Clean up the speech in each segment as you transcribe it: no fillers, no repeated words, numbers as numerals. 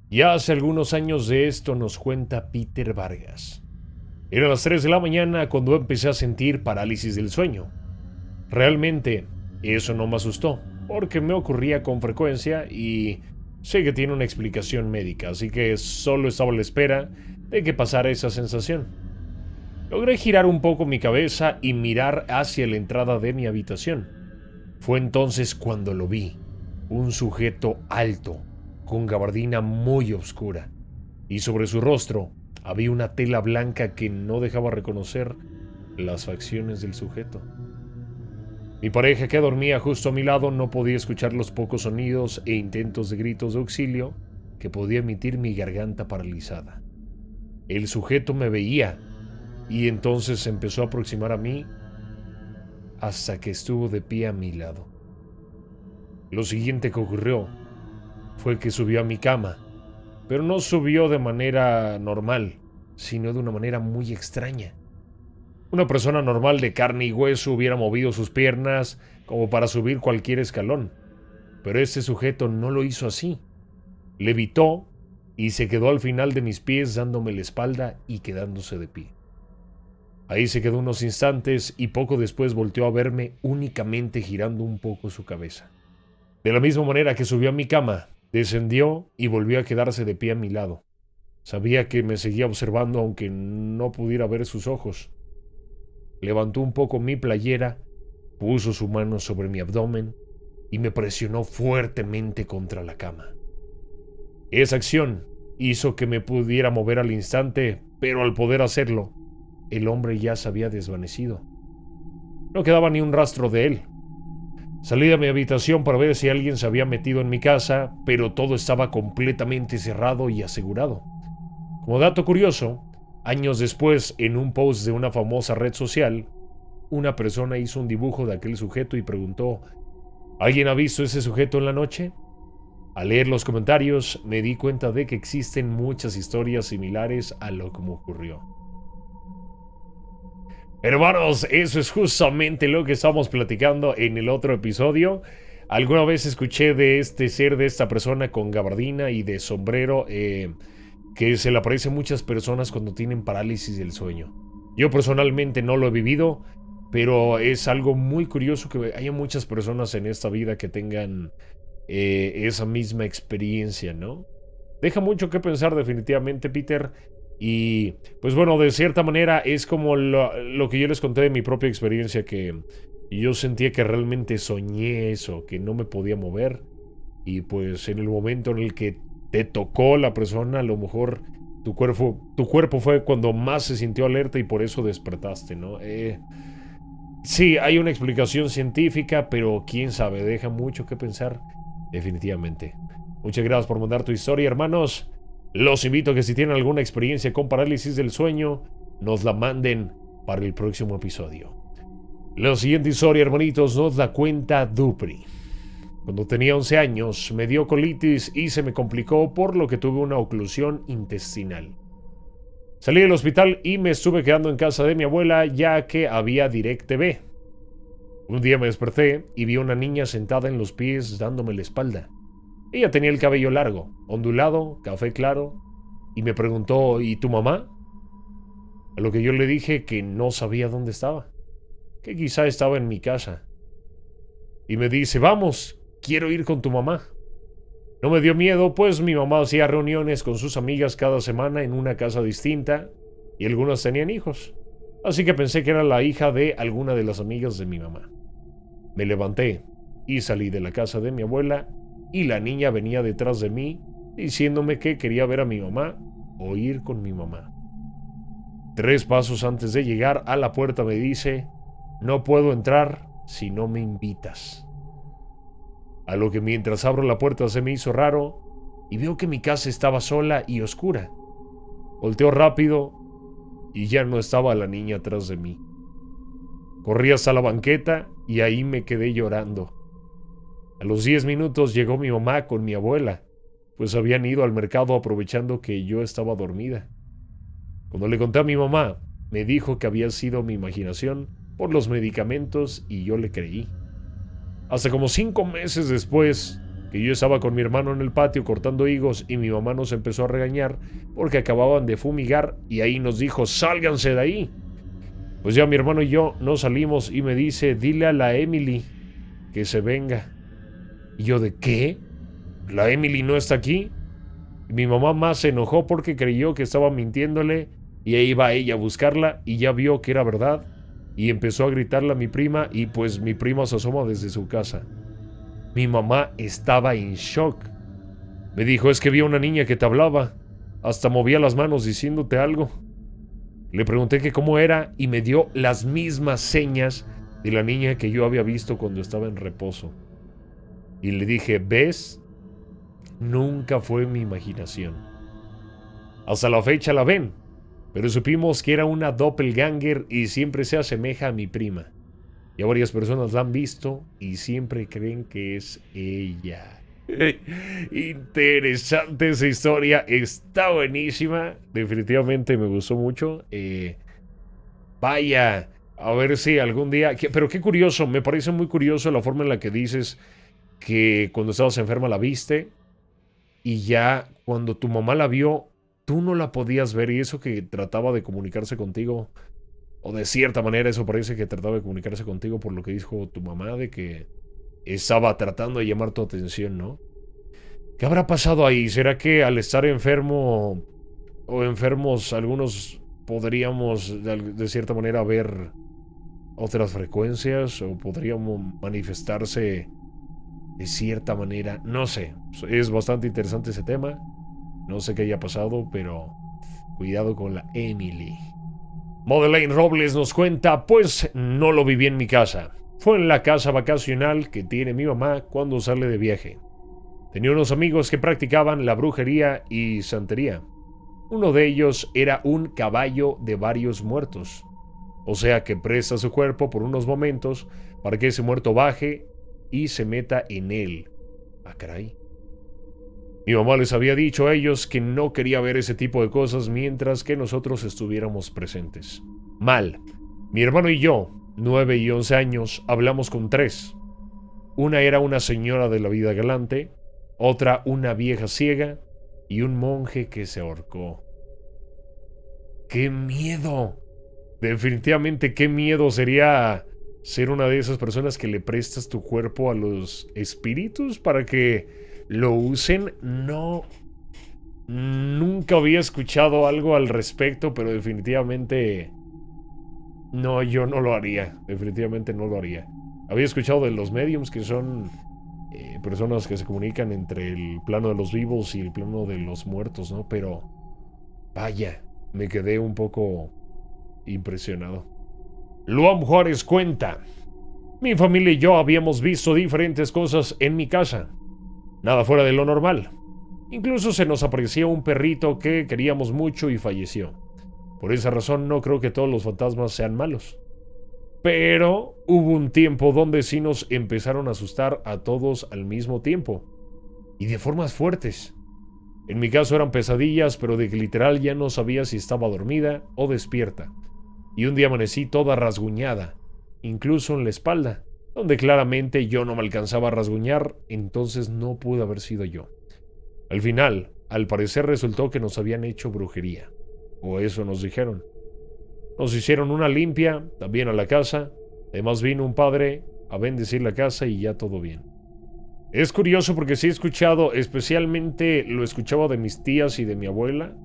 Ya hace algunos años de esto nos cuenta Peter Vargas. Eran las 3 de la mañana cuando empecé a sentir parálisis del sueño. Realmente, eso no me asustó, porque me ocurría con frecuencia y sé que tiene una explicación médica, así que solo estaba a la espera de que pasara esa sensación. Logré girar un poco mi cabeza y mirar hacia la entrada de mi habitación. Fue entonces cuando lo vi, un sujeto alto, con gabardina muy oscura, y sobre su rostro había una tela blanca que no dejaba reconocer las facciones del sujeto. Mi pareja, que dormía justo a mi lado, no podía escuchar los pocos sonidos e intentos de gritos de auxilio que podía emitir mi garganta paralizada. El sujeto me veía y entonces se empezó a aproximar a mí hasta que estuvo de pie a mi lado. Lo siguiente que ocurrió fue que subió a mi cama, pero no subió de manera normal, sino de una manera muy extraña. Una persona normal de carne y hueso hubiera movido sus piernas como para subir cualquier escalón, pero este sujeto no lo hizo así. Levitó y se quedó al final de mis pies dándome la espalda y quedándose de pie. Ahí se quedó unos instantes y poco después volteó a verme únicamente girando un poco su cabeza. De la misma manera que subió a mi cama, descendió y volvió a quedarse de pie a mi lado. Sabía que me seguía observando aunque no pudiera ver sus ojos. Levantó un poco mi playera, puso su mano sobre mi abdomen y me presionó fuertemente contra la cama. Esa acción hizo que me pudiera mover al instante, pero al poder hacerlo, el hombre ya se había desvanecido. No quedaba ni un rastro de él. Salí de mi habitación para ver si alguien se había metido en mi casa, pero todo estaba completamente cerrado y asegurado. Como dato curioso, años después, en un post de una famosa red social, una persona hizo un dibujo de aquel sujeto y preguntó: ¿alguien ha visto ese sujeto en la noche? Al leer los comentarios me di cuenta de que existen muchas historias similares a lo que me ocurrió. Hermanos, eso es justamente lo que estamos platicando en el otro episodio. Alguna vez escuché de este ser, de esta persona con gabardina y de sombrero, que se le aparece a muchas personas cuando tienen parálisis del sueño. Yo personalmente no lo he vivido, pero es algo muy curioso que haya muchas personas en esta vida que tengan esa misma experiencia, ¿no? Deja mucho que pensar definitivamente, Peter. Y pues bueno, de cierta manera es como lo que yo les conté de mi propia experiencia, que yo sentía que realmente soñé eso, que no me podía mover. Y pues en el momento en el que te tocó la persona, a lo mejor tu cuerpo fue cuando más se sintió alerta y por eso despertaste, ¿no? Sí, hay una explicación científica, pero quién sabe, deja mucho que pensar, definitivamente. Muchas gracias por mandar tu historia, hermanos. Los invito a que si tienen alguna experiencia con parálisis del sueño, nos la manden para el próximo episodio. La siguiente historia, hermanitos, nos la cuenta Dupri. Cuando tenía 11 años, me dio colitis y se me complicó, por lo que tuve una oclusión intestinal. Salí del hospital y me estuve quedando en casa de mi abuela, ya que había DirecTV. Un día me desperté y vi a una niña sentada en los pies dándome la espalda. Ella tenía el cabello largo, ondulado, café claro, y me preguntó: ¿y tu mamá? A lo que yo le dije que no sabía dónde estaba, que quizá estaba en mi casa. Y me dice: vamos, quiero ir con tu mamá. No me dio miedo, pues mi mamá hacía reuniones con sus amigas cada semana en una casa distinta, y algunas tenían hijos. Así que pensé que era la hija de alguna de las amigas de mi mamá. Me levanté y salí de la casa de mi abuela, y la niña venía detrás de mí diciéndome que quería ver a mi mamá o ir con mi mamá. 3 pasos antes de llegar a la puerta me dice: no puedo entrar si no me invitas. A lo que mientras abro la puerta se me hizo raro y veo que mi casa estaba sola y oscura. Volteo rápido y ya no estaba la niña atrás de mí. Corrí hasta la banqueta y ahí me quedé llorando. A los 10 minutos llegó mi mamá con mi abuela, pues habían ido al mercado aprovechando que yo estaba dormida. Cuando le conté a mi mamá, me dijo que había sido mi imaginación por los medicamentos y yo le creí. Hasta como 5 meses después, que yo estaba con mi hermano en el patio cortando higos y mi mamá nos empezó a regañar porque acababan de fumigar y ahí nos dijo, sálganse de ahí. Pues ya mi hermano y yo nos salimos y me dice, dile a la Emily que se venga. Y yo, ¿de qué? ¿La Emily no está aquí? Y mi mamá más se enojó porque creyó que estaba mintiéndole y ahí iba ella a buscarla y ya vio que era verdad y empezó a gritarle a mi prima y pues mi prima se asoma desde su casa. Mi mamá estaba en shock. Me dijo, es que vi a una niña que te hablaba. Hasta movía las manos diciéndote algo. Le pregunté que cómo era y me dio las mismas señas de la niña que yo había visto cuando estaba en reposo. Y le dije, ¿ves? Nunca fue mi imaginación. Hasta la fecha la ven, pero supimos que era una doppelganger y siempre se asemeja a mi prima. Ya varias personas la han visto y siempre creen que es ella. Interesante esa historia, está buenísima, definitivamente me gustó mucho. Vaya, a ver si algún día... Pero qué curioso, me parece muy curioso la forma en la que dices que cuando estabas enferma la viste y ya cuando tu mamá la vio, tú no la podías ver y eso que trataba de comunicarse contigo, o de cierta manera eso parece que trataba de comunicarse contigo por lo que dijo tu mamá de que estaba tratando de llamar tu atención, ¿no? ¿Qué habrá pasado ahí? ¿Será que al estar enfermo o enfermos algunos podríamos de cierta manera ver otras frecuencias o podríamos manifestarse de cierta manera? No sé, es bastante interesante ese tema. No sé qué haya pasado, pero cuidado con la Emily. Madeleine Robles nos cuenta, pues no lo viví en mi casa. Fue en la casa vacacional que tiene mi mamá cuando sale de viaje. Tenía unos amigos que practicaban la brujería y santería. Uno de ellos era un caballo de varios muertos. O sea que presta su cuerpo por unos momentos para que ese muerto baje y se meta en él. Ah, caray. Mi mamá les había dicho a ellos que no quería ver ese tipo de cosas mientras que nosotros estuviéramos presentes. Mal. Mi hermano y yo, 9 y 11 años, hablamos con 3. Una era una señora de la vida galante, otra una vieja ciega y un monje que se ahorcó. ¡Qué miedo! Definitivamente qué miedo sería ser una de esas personas que le prestas tu cuerpo a los espíritus para que lo usen. No, nunca había escuchado algo al respecto, pero definitivamente no, yo no lo haría. Definitivamente no lo haría. Había escuchado de los mediums, que son personas que se comunican entre el plano de los vivos y el plano de los muertos, ¿no? Pero vaya, me quedé un poco impresionado. Luam Juárez cuenta: mi familia y yo habíamos visto diferentes cosas en mi casa. Nada fuera de lo normal. Incluso se nos apareció un perrito que queríamos mucho y falleció. Por esa razón no creo que todos los fantasmas sean malos. Pero hubo un tiempo donde sí nos empezaron a asustar a todos al mismo tiempo. Y de formas fuertes. En mi caso eran pesadillas, pero de que literal ya no sabía si estaba dormida o despierta. Y un día amanecí toda rasguñada, incluso en la espalda, donde claramente yo no me alcanzaba a rasguñar, entonces no pudo haber sido yo. Al final, al parecer resultó que nos habían hecho brujería, o eso nos dijeron. Nos hicieron una limpia, también a la casa, además vino un padre a bendecir la casa y ya todo bien. Es curioso porque sí he escuchado, especialmente lo escuchaba de mis tías y de mi abuela,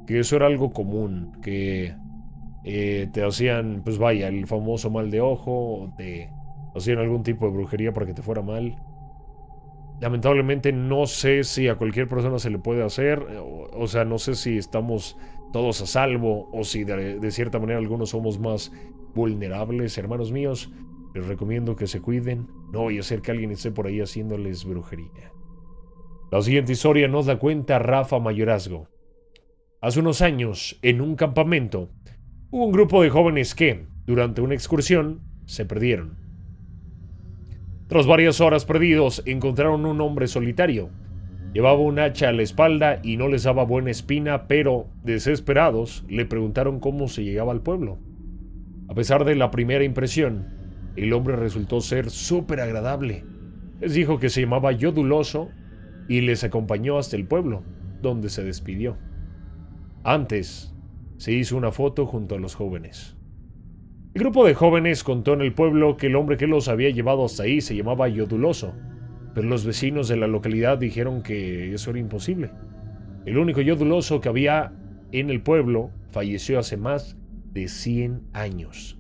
que eso era algo común, que te hacían, pues vaya, el famoso mal de ojo, te hacían algún tipo de brujería para que te fuera mal. Lamentablemente no sé si a cualquier persona se le puede hacer, o sea, no sé si estamos todos a salvo o si de cierta manera algunos somos más vulnerables. Hermanos míos, les recomiendo que se cuiden, no vaya a ser que alguien esté por ahí haciéndoles brujería. La siguiente historia nos la cuenta Rafa Mayorazgo. Hace unos años, en un campamento, hubo un grupo de jóvenes que, durante una excursión, se perdieron. Tras varias horas perdidos, encontraron un hombre solitario. Llevaba un hacha a la espalda y no les daba buena espina, pero, desesperados, le preguntaron cómo se llegaba al pueblo. A pesar de la primera impresión, el hombre resultó ser súper agradable. Les dijo que se llamaba Yoduloso y les acompañó hasta el pueblo, donde se despidió. Antes, se hizo una foto junto a los jóvenes. El grupo de jóvenes contó en el pueblo que el hombre que los había llevado hasta ahí se llamaba Yoduloso, pero los vecinos de la localidad dijeron que eso era imposible. El único Yoduloso que había en el pueblo falleció hace más de 100 años.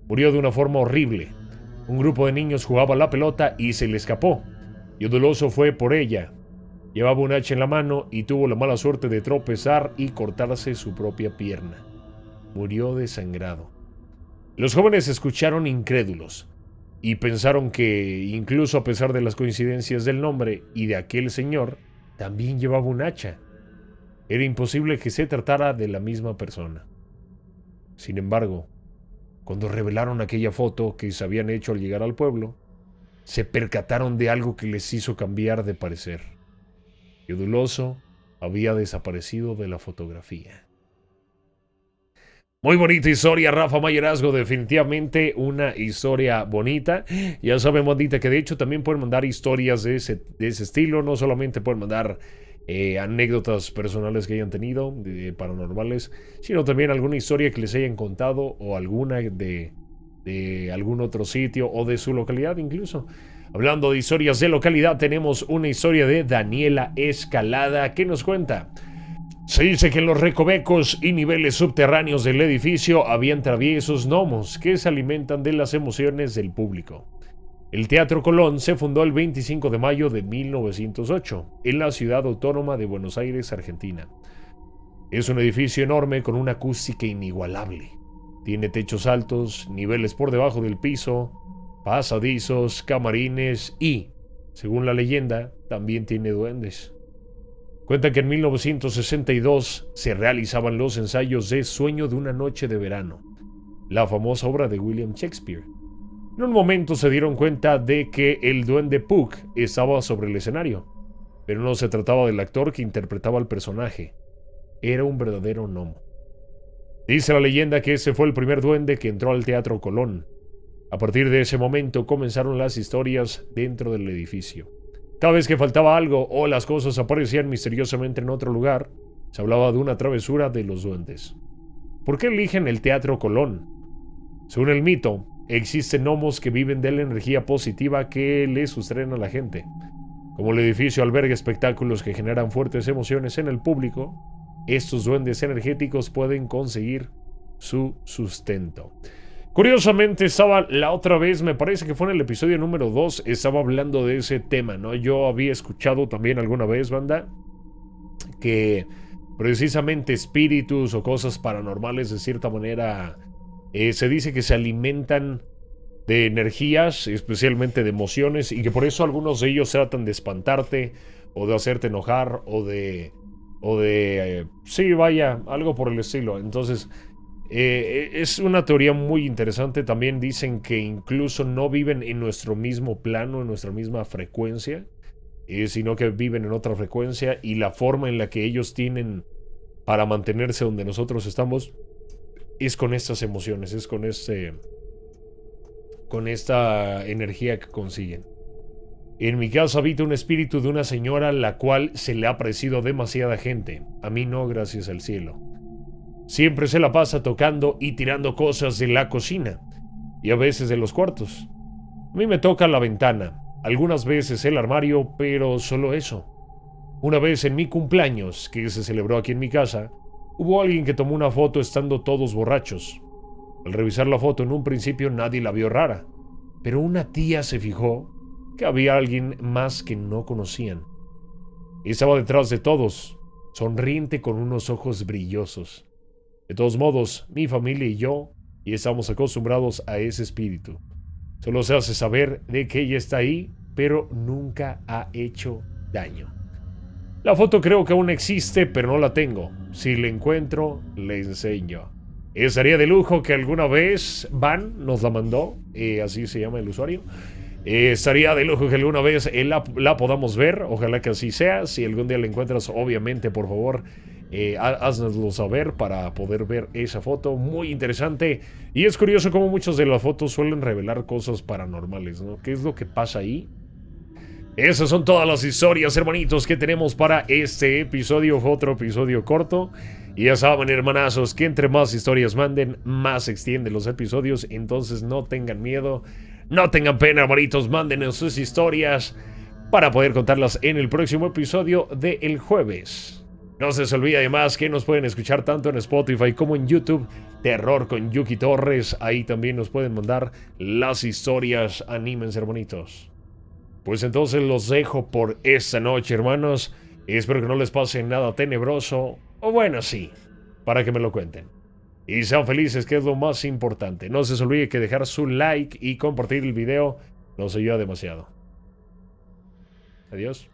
Murió de una forma horrible. Un grupo de niños jugaba a la pelota y se le escapó. Yoduloso fue por ella. Llevaba un hacha en la mano y tuvo la mala suerte de tropezar y cortarse su propia pierna. Murió desangrado. Los jóvenes escucharon incrédulos y pensaron que, incluso a pesar de las coincidencias del nombre y de aquel señor, también llevaba un hacha. Era imposible que se tratara de la misma persona. Sin embargo, cuando revelaron aquella foto que se habían hecho al llegar al pueblo, se percataron de algo que les hizo cambiar de parecer. Yoduloso había desaparecido de la fotografía. Muy bonita historia, Rafa Mayorazgo, definitivamente una historia bonita. Ya saben, bandita, que de hecho también pueden mandar historias de ese estilo, no solamente pueden mandar anécdotas personales que hayan tenido, paranormales, sino también alguna historia que les hayan contado o alguna de algún otro sitio o de su localidad incluso. Hablando de historias de localidad, tenemos una historia de Daniela Escalada que nos cuenta. Se dice que en los recovecos y niveles subterráneos del edificio habían traviesos gnomos que se alimentan de las emociones del público. El Teatro Colón se fundó el 25 de mayo de 1908 en la ciudad autónoma de Buenos Aires, Argentina. Es un edificio enorme con una acústica inigualable. Tiene techos altos, niveles por debajo del piso, pasadizos, camarines y, según la leyenda, también tiene duendes. Cuentan que en 1962 se realizaban los ensayos de Sueño de una noche de verano, la famosa obra de William Shakespeare. En un momento se dieron cuenta de que el duende Puck estaba sobre el escenario, pero no se trataba del actor que interpretaba al personaje, era un verdadero gnomo. Dice la leyenda que ese fue el primer duende que entró al Teatro Colón. A partir de ese momento comenzaron las historias dentro del edificio. Cada vez que faltaba algo o las cosas aparecían misteriosamente en otro lugar, se hablaba de una travesura de los duendes. ¿Por qué eligen el Teatro Colón? Según el mito, existen gnomos que viven de la energía positiva que le sustraen a la gente. Como el edificio alberga espectáculos que generan fuertes emociones en el público, estos duendes energéticos pueden conseguir su sustento. Curiosamente estaba la otra vez, me parece que fue en el episodio número 2, estaba hablando de ese tema, ¿no? Yo había escuchado también alguna vez, banda, que precisamente espíritus o cosas paranormales de cierta manera se dice que se alimentan de energías, especialmente de emociones, y que por eso algunos de ellos tratan de espantarte o de hacerte enojar sí, vaya, algo por el estilo. Entonces, es una teoría muy interesante. También dicen que incluso no viven en nuestro mismo plano, en nuestra misma frecuencia, sino que viven en otra frecuencia, y la forma en la que ellos tienen para mantenerse donde nosotros estamos es con estas emociones, es con esta energía que consiguen. En mi casa habita un espíritu de una señora la cual se le ha parecido demasiada gente. A mí no, gracias al cielo. Siempre se la pasa tocando y tirando cosas de la cocina y a veces de los cuartos. A mí me toca la ventana, algunas veces el armario, pero solo eso. Una vez en mi cumpleaños, que se celebró aquí en mi casa, hubo alguien que tomó una foto estando todos borrachos. Al revisar la foto en un principio nadie la vio rara, pero una tía se fijó que había alguien más que no conocían. Estaba detrás de todos, sonriente con unos ojos brillosos. De todos modos, mi familia y yo ya estamos acostumbrados a ese espíritu. Solo se hace saber de que ella está ahí, pero nunca ha hecho daño. La foto creo que aún existe, pero no la tengo. Si la encuentro, le enseño. Estaría de lujo que alguna vez Van nos la mandó, así se llama el usuario. Estaría de lujo que alguna vez la podamos ver, ojalá que así sea. Si algún día la encuentras, obviamente, por favor, haznoslo saber para poder ver esa foto, muy interesante. Y es curioso cómo muchas de las fotos suelen revelar cosas paranormales, ¿no? ¿Qué es lo que pasa ahí? Esas son todas las historias, hermanitos, que tenemos para este episodio. Fue otro episodio corto. Y ya saben, hermanazos, que entre más historias manden, más se extienden los episodios. Entonces no tengan miedo, no tengan pena, hermanitos. Mándenos sus historias para poder contarlas en el próximo episodio del jueves. No se les olvide además que nos pueden escuchar tanto en Spotify como en YouTube. Terror con Yuki Torres. Ahí también nos pueden mandar las historias. Anímense, hermanitos. Pues entonces los dejo por esta noche, hermanos. Espero que no les pase nada tenebroso. O bueno, sí, para que me lo cuenten. Y sean felices, que es lo más importante. No se les olvide que dejar su like y compartir el video nos ayuda demasiado. Adiós.